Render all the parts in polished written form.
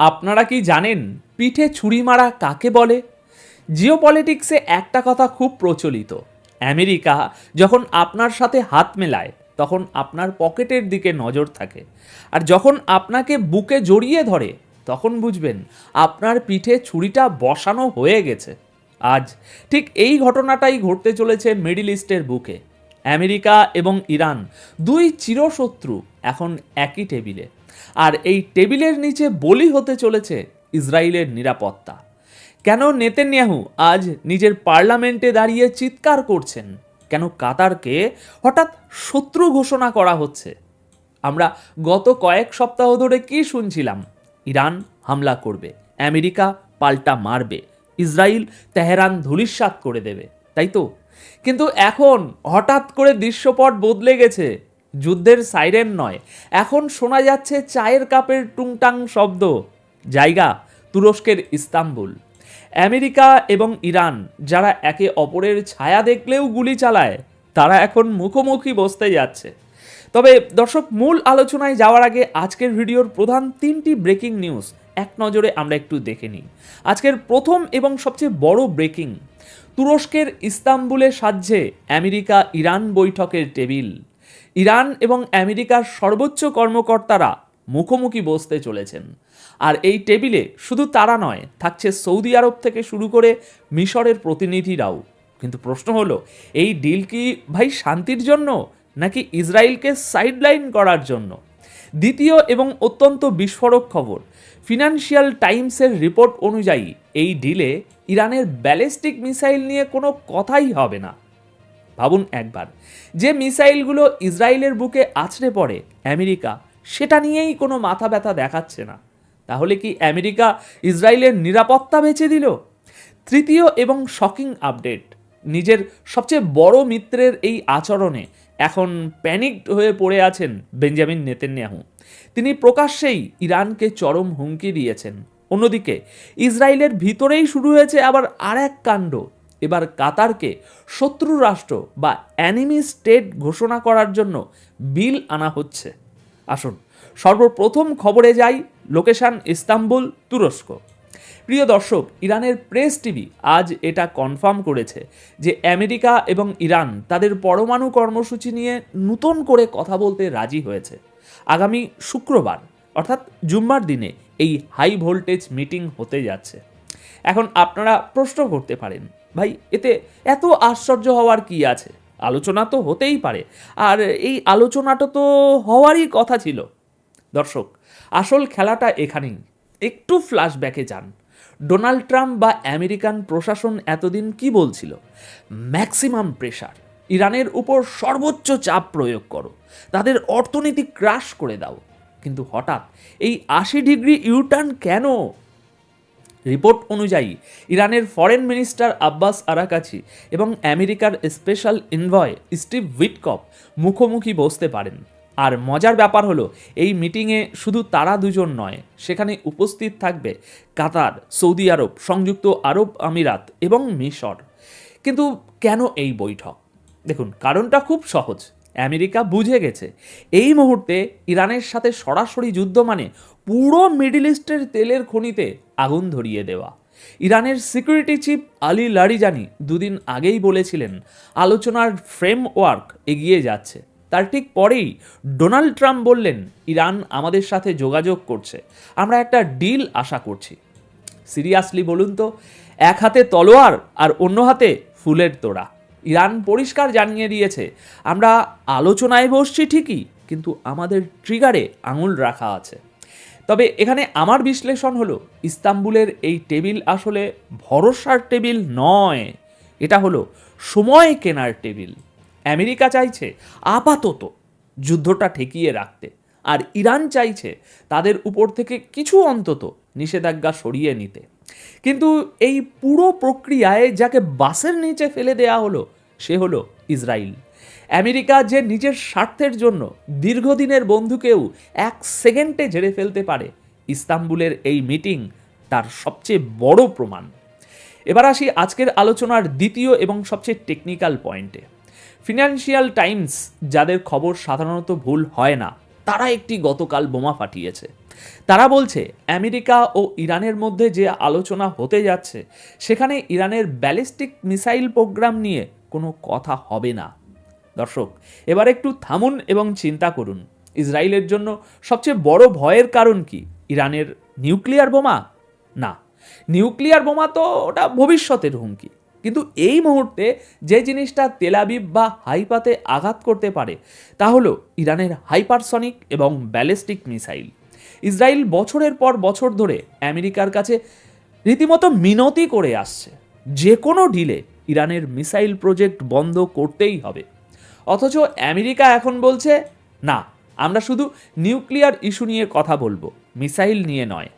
আপনারা কি জানেন পিঠে ছুরি মারা কাকে বলে? জিওপলিটিক্সে একটা কথা খুব প্রচলিত, আমেরিকা যখন আপনার সাথে হাত মেলায় তখন আপনার পকেটের দিকে নজর থাকে, আর যখন আপনাকে বুকে জড়িয়ে ধরে তখন বুঝবেন আপনার পিঠে ছুরিটা বসানো হয়ে গেছে। আজ ঠিক এই ঘটনাটাই ঘটতে চলেছে মিডল ইস্টের বুকে। আমেরিকা এবং ইরান দুই চিরশত্রু এখন একই টেবিলে, আর এই টেবিলের নিচে বলি হতে চলেছে ইসরায়েলের নিরাপত্তা। কেন নেতানিয়াহু আজ নিজের পার্লামেন্টে দাঁড়িয়ে চিৎকার করছেন? কেন কাতারকে হঠাৎ শত্রু ঘোষণা করা হচ্ছে? আমরা গত কয়েক সপ্তাহ ধরে কি শুনছিলাম? ইরান হামলা করবে, আমেরিকা পাল্টা মারবে, ইসরায়েল তেহরান ধূলিসাৎ করে দেবে, তাই তো? কিন্তু এখন হঠাৎ করে দৃশ্যপট বদলে গেছে। যুদ্ধের সাইরেন নয়, এখন শোনা যাচ্ছে চায়ের কাপের টুংটাং শব্দ। জায়গা তুরস্কের ইস্তাম্বুল। আমেরিকা এবং ইরান, যারা একে অপরের ছায়া দেখলেও গুলি চালায়, তারা এখন মুখোমুখি বসতে যাচ্ছে। তবে দর্শক, মূল আলোচনায় যাওয়ার আগে আজকের ভিডিওর প্রধান তিনটি ব্রেকিং নিউজ এক নজরে আমরা একটু দেখে নিই। আজকের প্রথম এবং সবচেয়ে বড় ব্রেকিং, তুরস্কের ইস্তাম্বুলে সাজছে আমেরিকা ইরান বৈঠকের টেবিল। ইরান এবং আমেরিকার সর্বোচ্চ কর্মকর্তারা মুখোমুখি বসতে চলেছেন। আর এই টেবিলে শুধু তারা নয়, থাকছে সৌদি আরব থেকে শুরু করে মিশরের প্রতিনিধিরাও। কিন্তু প্রশ্ন হলো, এই ডিল কি ভাই শান্তির জন্য নাকি ইসরায়েলকে সাইডলাইন করার জন্য? দ্বিতীয় এবং অত্যন্ত বিস্ফোরক খবর, ফিনান্সিয়াল টাইমসের রিপোর্ট অনুযায়ী এই ডিলে ইরানের ব্যালিস্টিক মিসাইল নিয়ে কোনো কথাই হবে না। ভাবুন একবার, যে মিসাইলগুলো ইসরায়েলের বুকে আছড়ে পড়ে আমেরিকা সেটা নিয়েই কোনো মাথা ব্যথা দেখাচ্ছে না। তাহলে কি আমেরিকা ইসরায়েলের নিরাপত্তা বেঁচে দিল? তৃতীয় এবং শকিং আপডেট, নিজের সবচেয়ে বড় মিত্রের এই আচরণে এখন প্যানিকড হয়ে পড়ে আছেন বেঞ্জামিন নেতানিয়াহু। তিনি প্রকাশ্যেই ইরানকে চরম হুমকি দিয়েছেন। অন্যদিকে ইসরায়েলের ভিতরেই শুরু হয়েছে আবার আর এক কাণ্ড। এবার কাতারকে শত্রু রাষ্ট্র বা অ্যানিমি স্টেট ঘোষণা করার জন্য বিল আনা হচ্ছে। আসুন সর্বপ্রথম খবরে যাই, লোকেশন ইস্তাম্বুল, তুরস্ক। প্রিয় দর্শক, ইরানের প্রেস টিভি আজ এটা কনফার্ম করেছে যে আমেরিকা এবং ইরান তাদের পরমাণু কর্মসূচি নিয়ে নতুন করে কথা বলতে রাজি হয়েছে। আগামী শুক্রবার অর্থাৎ জুম্মার দিনে এই হাই ভোল্টেজ মিটিং হতে যাচ্ছে। এখন আপনারা প্রশ্ন করতে পারেন, ভাই এতে এত আশ্চর্য হওয়ার কি আছে? আলোচনা তো হতেই পারে, আর এই আলোচনাটা তো হওয়ারই কথা ছিল। দর্শক, আসল খেলাটা এখানেই। একটু ফ্ল্যাশব্যাকে যান। ডোনাল্ড ট্রাম্প বা আমেরিকান প্রশাসন এতদিন কি বলছিল? ম্যাক্সিমাম প্রেশার, ইরানের উপর সর্বোচ্চ চাপ প্রয়োগ করো, তাদের অর্থনীতি ক্রাশ করে দাও। কিন্তু হঠাৎ এই 80 ডিগ্রি ইউটার্ন কেন? রিপোর্ট অনুযায়ী ইরানের ফরেন মিনিস্টার আব্বাস আরাকাচি এবং আমেরিকার স্পেশাল এনভয় স্টিভ উইটকফ মুখোমুখি বসতে পারেন। আর মজার ব্যাপার হলো, এই মিটিংয়ে শুধু তারা দুজন নয়, সেখানে উপস্থিত থাকবে কাতার, সৌদি আরব, সংযুক্ত আরব আমিরাত এবং মিশর। কিন্তু কেন এই বৈঠক? দেখুন, কারণটা খুব সহজ। আমেরিকা বুঝে গেছে এই মুহূর্তে ইরানের সাথে সরাসরি যুদ্ধ মানে পুরো মিডল ইস্টের তেলের খনিতে আগুন ধরিয়ে দেওয়া। ইরানের সিকিউরিটি চিফ আলী লারিজানি দুদিন আগেই বলেছিলেন আলোচনার ফ্রেমওয়ার্ক এগিয়ে যাচ্ছে। তার ঠিক পরেই ডোনাল্ড ট্রাম্প বললেন, ইরান আমাদের সাথে যোগাযোগ করছে, আমরা একটা ডিল আশা করছি। সিরিয়াসলি বলুন তো, এক হাতে তলোয়ার আর অন্য হাতে ফুলের তোড়া। ইরান পরিষ্কার জানিয়ে দিয়েছে, আমরা আলোচনায় বসছি ঠিকই, কিন্তু আমাদের ট্রিগারে আঙুল রাখা আছে। তবে এখানে আমার বিশ্লেষণ হলো, ইস্তাম্বুলের এই টেবিল আসলে ভরসার টেবিল নয়, এটা হলো সময় কেনার টেবিল। আমেরিকা চাইছে আপাতত যুদ্ধটা ঠেকিয়ে রাখতে, আর ইরান চাইছে তাদের উপর থেকে কিছু অন্তত নিষেধাজ্ঞা সরিয়ে নিতে। কিন্তু এই পুরো প্রক্রিয়ায় যাকে বাসের নিচে ফেলে দেয়া হলো সে হলো ইসরায়েল। আমেরিকা যে নিজের স্বার্থের জন্য দীর্ঘদিনের বন্ধুকেও এক সেকেন্ডে ঝেড়ে ফেলতে পারে, ইস্তাম্বুলের এই মিটিং তার সবচেয়ে বড় প্রমাণ। এবার আসি আজকের আলোচনার দ্বিতীয় এবং সবচেয়ে টেকনিক্যাল পয়েন্টে। ফিনান্সিয়াল টাইমস, যাদের খবর সাধারণত ভুল হয় না, তারা একটি গতকাল বোমা ফাটিয়েছে। তারা বলছে আমেরিকা ও ইরানের মধ্যে যে আলোচনা হতে যাচ্ছে সেখানে ইরানের ব্যালিস্টিক মিসাইল প্রোগ্রাম নিয়ে কোনো কথা হবে না। দর্শক, এবার একটু থামুন এবং চিন্তা করুন, ইসরায়েলের জন্য সবচেয়ে বড় ভয়ের কারণ কি? ইরানের নিউক্লিয়ার বোমা? না, নিউক্লিয়ার বোমা তো ওটা ভবিষ্যতের হুমকি। কিন্তু এই মুহূর্তে যে জিনিসটা তেল আবিব বা হাইফাতে আঘাত করতে পারে তা হলো ইরানের হাইপারসনিক এবং ব্যালিস্টিক মিসাইল। ইসরায়েল বছরের পর বছর ধরে আমেরিকার কাছে রীতিমতো মিনতি করে আসছে, যে কোনো ডিলে ইরানের মিসাইল প্রজেক্ট বন্ধ করতেই হবে। অথচ আমেরিকা এখন বলছে না, আমরা শুধু নিউক্লিয়ার ইস্যু নিয়ে কথা বলবো, মিসাইল নিয়ে নয়।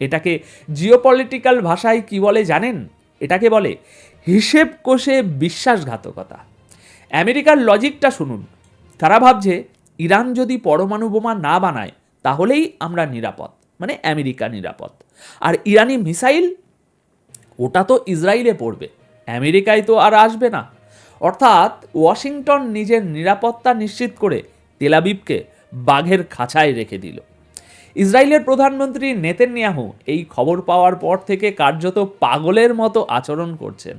এটাকে জিওপলিটিক্যাল ভাষায় কি বলে জানেন? এটাকে বলে হিসেব কষে বিশ্বাসঘাতকতা। আমেরিকার লজিকটা শুনুন। তারা ভাবছে ইরান যদি পরমাণু বোমা না বানায় তাহলেই আমরা নিরাপদ, মানে আমেরিকা নিরাপদ। আর ইরানি মিসাইল, ওটা তো ইসরায়েলে পড়বে, আমেরিকায় তো আর আসবে না। অর্থাৎ ওয়াশিংটন নিজের নিরাপত্তা নিশ্চিত করে তেল আবিবকে বাঘের খাঁচায় রেখে দিল। ইসরায়েলের প্রধানমন্ত্রী নেতানিয়াহু এই খবর পাওয়ার পর থেকে কার্যত পাগলের মতো আচরণ করছেন।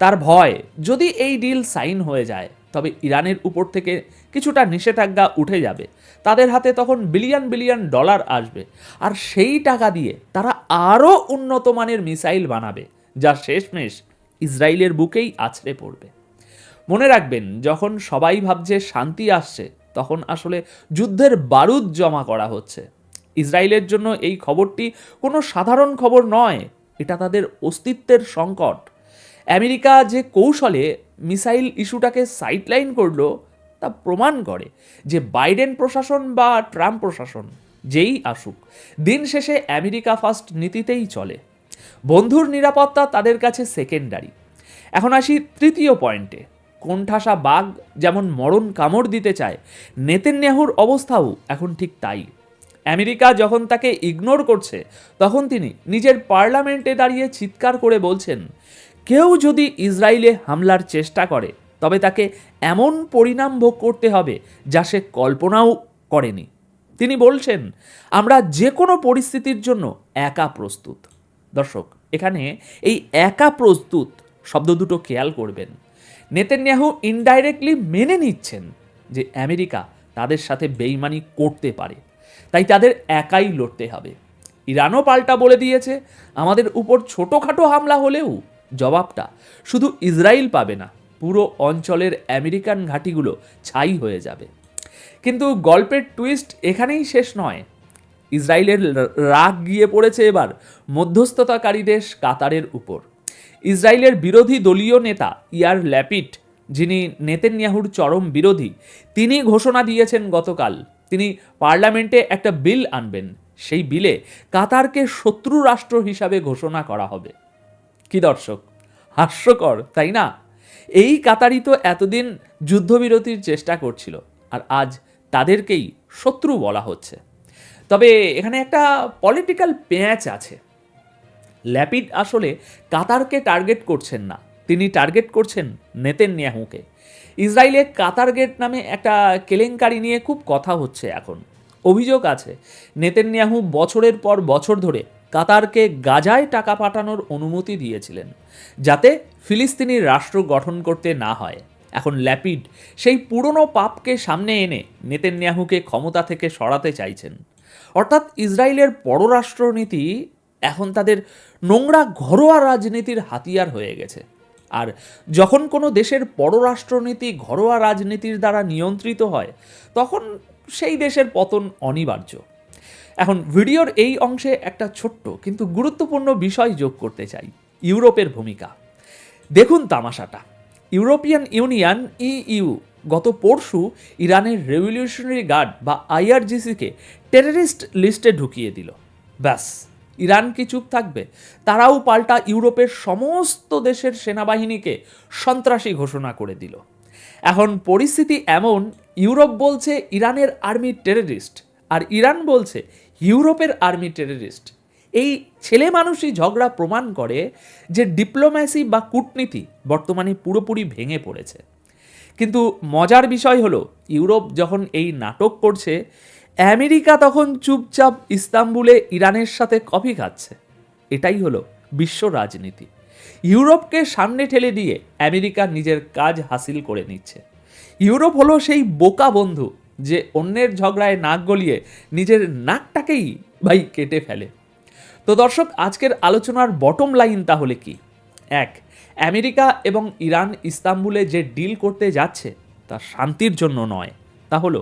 তার ভয়, যদি এই ডিল সাইন হয়ে যায় তবে ইরানের উপর থেকে কিছুটা নিষেধাজ্ঞা উঠে যাবে, তাদের হাতে তখন বিলিয়ন বিলিয়ন ডলার আসবে, আর সেই টাকা দিয়ে তারা আরও উন্নত মানের মিসাইল বানাবে, যা শেষমেশ ইসরায়েলের বুকেই আছড়ে পড়বে। মনে রাখবেন, যখন সবাই ভাবছে শান্তি আসছে তখন আসলে যুদ্ধের বারুদ জমা করা হচ্ছে। ইসরায়েলের জন্য এই খবরটি কোনো সাধারণ খবর নয়, এটা তাদের অস্তিত্বের সংকট। আমেরিকা যে কৌশলে মিসাইল ইস্যুটাকে সাইডলাইন করলো তা প্রমাণ করে যে বাইডেন প্রশাসন বা ট্রাম্প প্রশাসন যেই আসুক, দিন শেষে আমেরিকা ফার্স্ট নীতিতেই চলে। বন্ধুর নিরাপত্তা তাদের কাছে সেকেন্ডারি। এখন আসি তৃতীয় পয়েন্টে। কোণঠাসা বাঘ যেমন মরণ কামড় দিতে চায়, নেতানিয়াহুর অবস্থাও এখন ঠিক তাই। আমেরিকা যখন তাকে ইগনোর করছে তখন তিনি নিজের পার্লামেন্টে দাঁড়িয়ে চিৎকার করে বলছেন, কেউ যদি ইসরায়েলে হামলার চেষ্টা করে তবে তাকে এমন পরিণাম ভোগ করতে হবে যা সে কল্পনাও করেনি। তিনি বলছেন, আমরা যে কোনো পরিস্থিতির জন্য একা প্রস্তুত। দর্শক, এখানে এই একা প্রস্তুত শব্দ দুটো খেয়াল করবেন। নেতানিয়াহু ইনডাইরেক্টলি মেনে নিচ্ছেন যে আমেরিকা তাদের সাথে বেইমানি করতে পারে, তাই তাদের একাই লড়তে হবে। ইরানও পাল্টা বলে দিয়েছে, আমাদের উপর ছোটোখাটো হামলা হলেও জবাবটা শুধু ইসরায়েল পাবে না, পুরো অঞ্চলের আমেরিকান ঘাঁটিগুলো ছাই হয়ে যাবে। কিন্তু গল্পের টুইস্ট এখানেই শেষ নয়। ইসরায়েলের রাগ গিয়ে পড়েছে এবার মধ্যস্থতাকারী দেশ কাতারের উপর। ইসরায়েলের বিরোধী দলীয় নেতা ইয়ার ল্যাপিড, যিনি নেতানিয়াহুর চরম বিরোধী, তিনি ঘোষণা দিয়েছেন গতকাল তিনি পার্লামেন্টে একটা বিল আনবেন। সেই বিলে কাতারকে শত্রু রাষ্ট্র হিসাবে ঘোষণা করা হবে। কি দর্শক, হাস্যকর তাই না? এই কাতারই তো এতদিন যুদ্ধবিরতির চেষ্টা করছিল, আর আজ তাদেরকেই শত্রু বলা হচ্ছে। তবে এখানে একটা পলিটিক্যাল পেঁচ আছে। ল্যাপিড আসলে কাতারকে টার্গেট করছেন না, তিনি টার্গেট করছেন নেতানিয়াহুকে। ইসরায়েলে কাতার গেট নামে একটা কেলেঙ্কারি নিয়ে খুব কথা হচ্ছে এখন। অভিযোগ আছে নেতানিয়াহু বছরের পর বছর ধরে কাতারকে গাজায় টাকা পাঠানোর অনুমতি দিয়েছিলেন যাতে ফিলিস্তিনি রাষ্ট্র গঠন করতে না হয়। এখন ল্যাপিড সেই পুরনো পাপকে সামনে এনে নেতানিয়াহুকে ক্ষমতা থেকে সরাতে চাইছেন। অর্থাৎ ইসরায়েলের পররাষ্ট্রনীতি এখন তাদের নোংরা ঘরোয়া রাজনীতির হাতিয়ার হয়ে গেছে। আর যখন কোনো দেশের পররাষ্ট্রনীতি ঘরোয়া রাজনীতির দ্বারা নিয়ন্ত্রিত হয় তখন সেই দেশের পতন অনিবার্য। এখন ভিডিওর এই অংশে একটা ছোট্ট কিন্তু গুরুত্বপূর্ণ বিষয় যোগ করতে চাই, ইউরোপের ভূমিকা। দেখুন তামাশাটা, ইউরোপিয়ান ইউনিয়ন ইইউ গত পরশু ইরানের রেভলিউশনারি গার্ড বা আইআরজিসিকে টেররিস্ট লিস্টে ঢুকিয়ে দিল। ব্যাস, ইরান কি চুপ থাকবে? তারাও পাল্টা ইউরোপের সমস্ত দেশের সেনাবাহিনীকে সন্ত্রাসী ঘোষণা করে দিল। এখন পরিস্থিতি এমন, ইউরোপ বলছে ইরানের আর্মি টেররিস্ট, আর ইরান বলছে ইউরোপের আর্মি টেররিস্ট। এই ছেলে মানুষই ঝগড়া প্রমাণ করে যে ডিপ্লোম্যাসি বা কূটনীতি বর্তমানে পুরোপুরি ভেঙে পড়েছে। কিন্তু মজার বিষয় হলো, ইউরোপ যখন এই নাটক করছে, আমেরিকা তখন চুপচাপ ইস্তাম্বুলে ইরানের সাথে কফি খাচ্ছে। এটাই হলো বিশ্ব রাজনীতি। ইউরোপকে সামনে ঠেলে দিয়ে আমেরিকা নিজের কাজ হাসিল করে নিচ্ছে। ইউরোপ হলো সেই বোকা বন্ধু যে অন্যের ঝগড়ায় নাক গলিয়ে নিজের নাকটাকেই কেটে ফেলে। তো দর্শক, আজকের আলোচনার বটম লাইন তাহলে কি? এক, আমেরিকা এবং ইরান ইস্তাম্বুলে যে ডিল করতে যাচ্ছে তা শান্তির জন্য নয়, তা হলো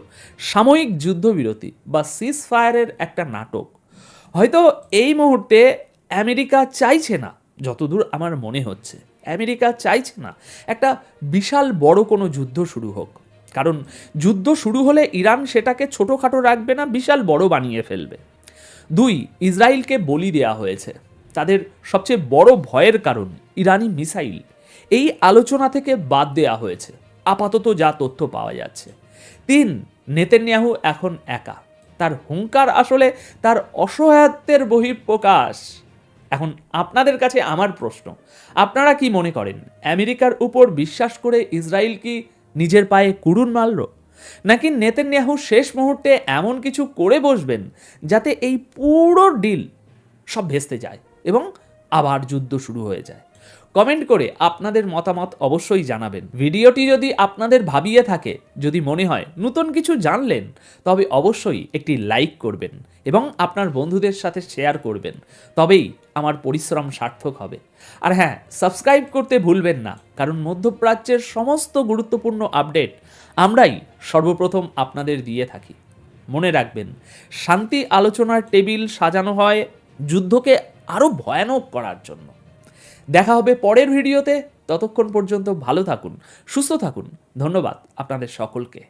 সাময়িক যুদ্ধবিরতি বা সিজ ফায়ারের একটা নাটক। হয়তো এই মুহূর্তে আমেরিকা চাইছে না, যতদূর আমার মনে হচ্ছে আমেরিকা চাইছে না একটা বিশাল বড় কোনো যুদ্ধ শুরু হোক, কারণ যুদ্ধ শুরু হলে ইরান সেটাকে ছোটোখাটো রাখবে না, বিশাল বড় বানিয়ে ফেলবে। দুই, ইসরায়েলকে বলি দেয়া হয়েছে তাদের সবচেয়ে বড় ভয়ের কারণ ইরানি মিসাইল। এই আলোচনা থেকে বাদ দেয়া হয়েছে আপাতত যা তথ্য পাওয়া যাচ্ছে। তিন, নেতানিয়াহু এখন একা, তার হুঙ্কার আসলে তার অসহায়ত্বের বহিঃপ্রকাশ। এখন আপনাদের কাছে আমার প্রশ্ন, আপনারা কি মনে করেন আমেরিকার উপর বিশ্বাস করে ইসরায়েল কি নিজের পায়ে কুড়ুল মারল, নাকি নেতানিয়াহু শেষ মুহূর্তে এমন কিছু করে বসবেন যাতে এই পুরো ডিল সব ভেস্তে যায় এবং আবার যুদ্ধ শুরু হয়ে যায়? কমেন্ট করে আপনাদের মতামত অবশ্যই জানাবেন। ভিডিওটি যদি আপনাদের ভাবিয়ে থাকে, যদি মনে হয় নতুন কিছু জানলেন, তবে অবশ্যই একটি লাইক করবেন এবং আপনার বন্ধুদের সাথে শেয়ার করবেন, তবেই আমার পরিশ্রম সার্থক হবে। আর হ্যাঁ, সাবস্ক্রাইব করতে ভুলবেন না, কারণ মধ্যপ্রাচ্যের সমস্ত গুরুত্বপূর্ণ আপডেট আমরাই সর্বপ্রথম আপনাদের দিয়ে থাকি। মনে রাখবেন, শান্তি আলোচনার টেবিল সাজানো হয় যুদ্ধকে আরও ভয়ানক করার জন্য। দেখা হবে পরের ভিডিওতে, ততক্ষণ পর্যন্ত ভালো থাকুন, সুস্থ থাকুন। ধন্যবাদ আপনাদের সকলকে।